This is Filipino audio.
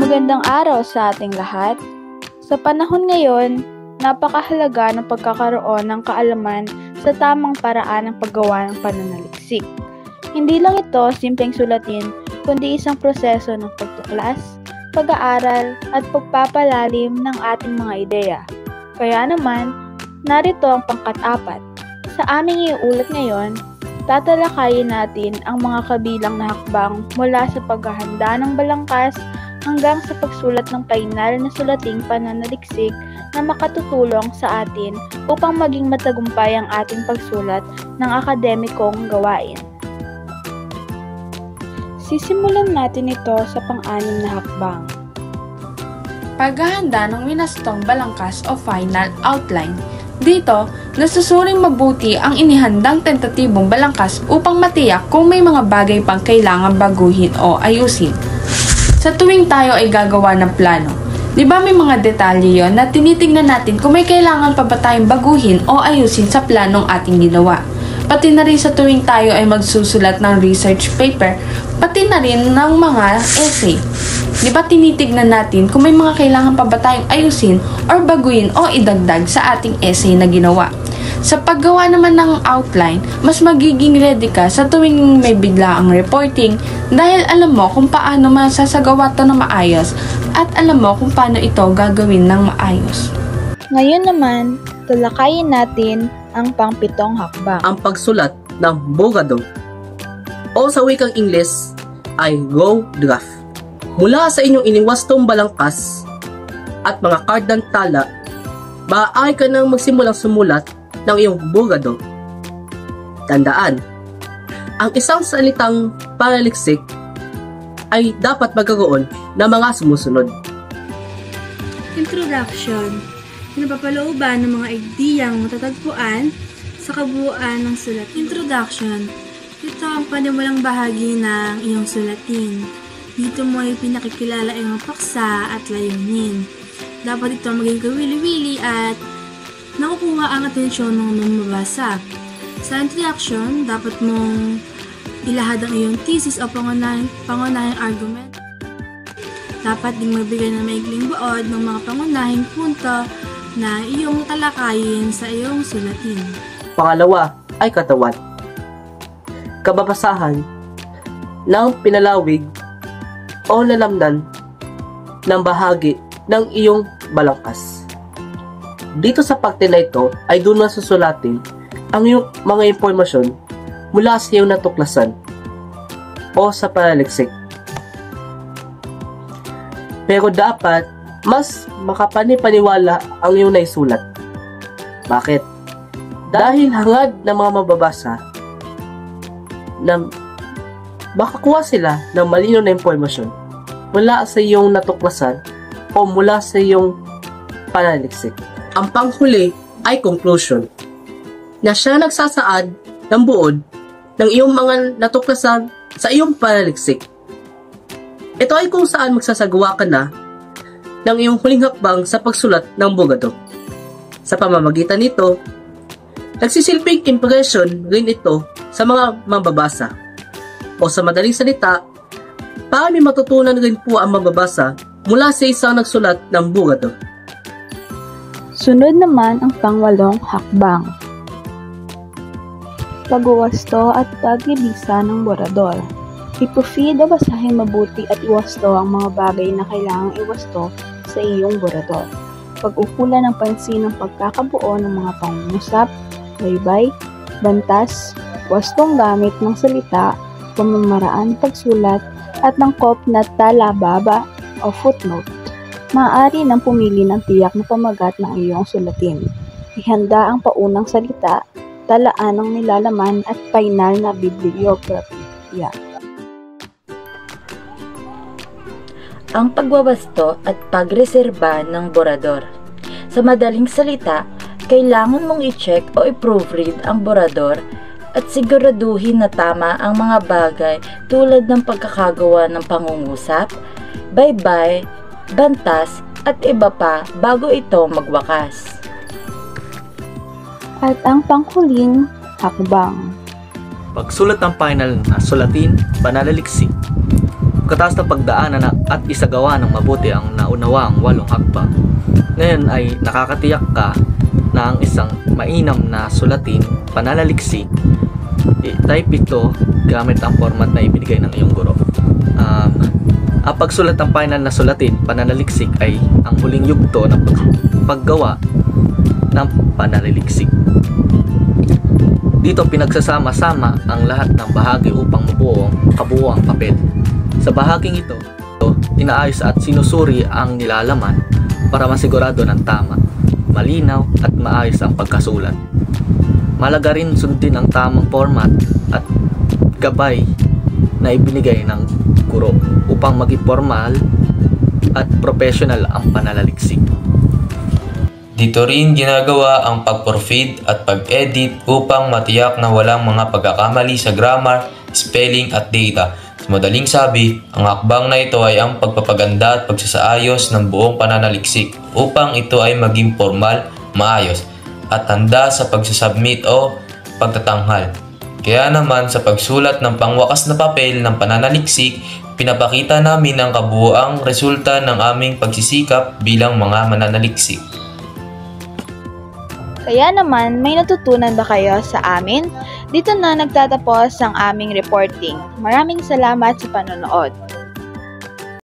Magandang araw sa ating lahat. Sa panahon ngayon, napakahalaga ng pagkakaroon ng kaalaman sa tamang paraan ng paggawa ng pananaliksik. Hindi lang ito simpleng sulatin, kundi isang proseso ng pagtuklas, pag-aaral at pagpapalalim ng ating mga ideya. Kaya naman, narito ang pangkat-4. Sa aming iuulat ngayon, tatalakayin natin ang mga kabilang na hakbang mula sa paghahanda ng balangkas hanggang sa pagsulat ng final na sulating pananaliksik na makatutulong sa atin upang maging matagumpay ang ating pagsulat ng akademikong gawain. Sisimulan natin ito sa pang-anim na hakbang. Paghahanda ng winastong balangkas o final outline. Dito, nasusuring mabuti ang inihandang tentatibong balangkas upang matiyak kung may mga bagay pang kailangan baguhin o ayusin. Sa tuwing tayo ay gagawa ng plano, di ba may mga detalye yon na tinitingnan natin kung may kailangan pa ba tayong baguhin o ayusin sa planong ating ginawa? Pati na rin sa tuwing tayo ay magsusulat ng research paper, pati na rin ng mga essay. Di ba tinitignan natin kung may mga kailangan pa ba tayong ayusin or baguhin o idagdag sa ating essay na ginawa? Sa paggawa naman ng outline, mas magiging ready ka sa tuwing may biglaang reporting dahil alam mo kung paano masasagawa ito na maayos at alam mo kung paano ito gagawin ng maayos. Ngayon naman, talakayin natin ang pang-7 hakbang. Ang pagsulat ng bogado o sa wikang Ingles ay go draft. Mula sa inyong iniwastong balangkas at mga card ng tala, maaari ka nang magsimulang sumulat ng iyong bogado. Tandaan, ang isang salitang panaliksik ay dapat magkaroon ng mga sumusunod. Introduction. Napapalooban ng mga ideyang matatagpuan sa kabuuan ng sulat. Introduction. Ito ang panimulang bahagi ng iyong sulatin. Dito mo ay pinakikilala ang paksa at layunin. Dapat ito maging kawili-wili at nakukuha ang atensyon ng mamabasa. Sa introduction, dapat mong ilahad ang iyong thesis o pangunahing argument. Dapat ding magbigay ng maikling buod ng mga pangunahing punto na iyong talakayin sa iyong sulatin. Pangalawa ay katawan. Kababasahan ng pinalawig o lalamnan ng bahagi ng iyong balangkas. Dito sa parte na ito ay doon masusulatin ang iyong mga impormasyon mula sa iyong natuklasan o sa panaliksik. Pero dapat mas makapani-paniwala ang iyong naisulat. Bakit? Dahil hangad ng mga mababasa na makakuha sila ng malinaw na impormasyon mula sa iyong natuklasan o mula sa iyong panaliksik. Ang panghuli ay conclusion, na siya nagsasaad ng buod ng iyong mga natuklasan sa iyong panaliksik. Ito ay kung saan magsasagawa ka na ng iyong huling hakbang sa pagsulat ng bogado. Sa pamamagitan nito, nagsisilbing impression rin ito sa mga mambabasa. O sa madaling salita, para may matutunan rin po ang mambabasa mula sa isang nagsulat ng bogado. Sunod naman ang pang-8 hakbang. Pagwawasto at paglibisa ng borador. Ipufeed o basahin mabuti at iwasto ang mga bagay na kailangang iwasto sa iyong borador. Pag-ukulan ng pansin ng pagkakabuo ng mga pangungusap, baybay, bantas, wastong gamit ng salita, pamamaraan pagsulat, at ng na talababa o footnote. Maaari nang pumili ng tiyak na pamagat ng iyong sulatin. Ihanda ang paunang salita, talaan ng nilalaman at final na bibliografya. Ang pagwawasto at pagreserba ng borador. Sa madaling salita, kailangan mong i-check o i-proofread ang borador at siguraduhin na tama ang mga bagay tulad ng pagkakagawa ng pangungusap, baybay, bantas, at iba pa bago ito magwakas. At ang panghuling hakbang. Pagsulat ng final na sulatin, pananaliksik. Pagkatapos ng pagdaanan at isagawa ng mabuti ang naunawang 8 hakbang, ngayon ay nakakatiyak ka na ang isang mainam na sulatin, pananaliksik, type ito gamit ang format na ibinigay ng iyong guro. Ang pagsulat ng final na sulatin, pananaliksik, ay ang huling yugto ng paggawa ng pananaliksik. Dito pinagsasama-sama ang lahat ng bahagi upang mabuo ang kabuuang papel. Sa bahaging ito, inaayos at sinusuri ang nilalaman para masigurado ng tama, malinaw at maayos ang pagkasulat. Mahalaga rin sundin ang tamang format at gabay na ibinigay ng guro upang maging formal at professional ang pananaliksik. Dito rin ginagawa ang pag-proofread at pag-edit upang matiyak na walang mga pagkakamali sa grammar, spelling at data. Sa madaling sabi, ang hakbang na ito ay ang pagpapaganda at pagsasaayos ng buong pananaliksik upang ito ay maging formal, maayos at handa sa pagsasubmit o pagtatanghal. Kaya naman sa pagsulat ng pangwakas na papel ng pananaliksik, pinapakita namin ang kabuuang resulta ng aming pagsisikap bilang mga mananaliksik. Kaya naman, may natutunan ba kayo sa amin? Dito na nagtatapos ang aming reporting. Maraming salamat sa panonood.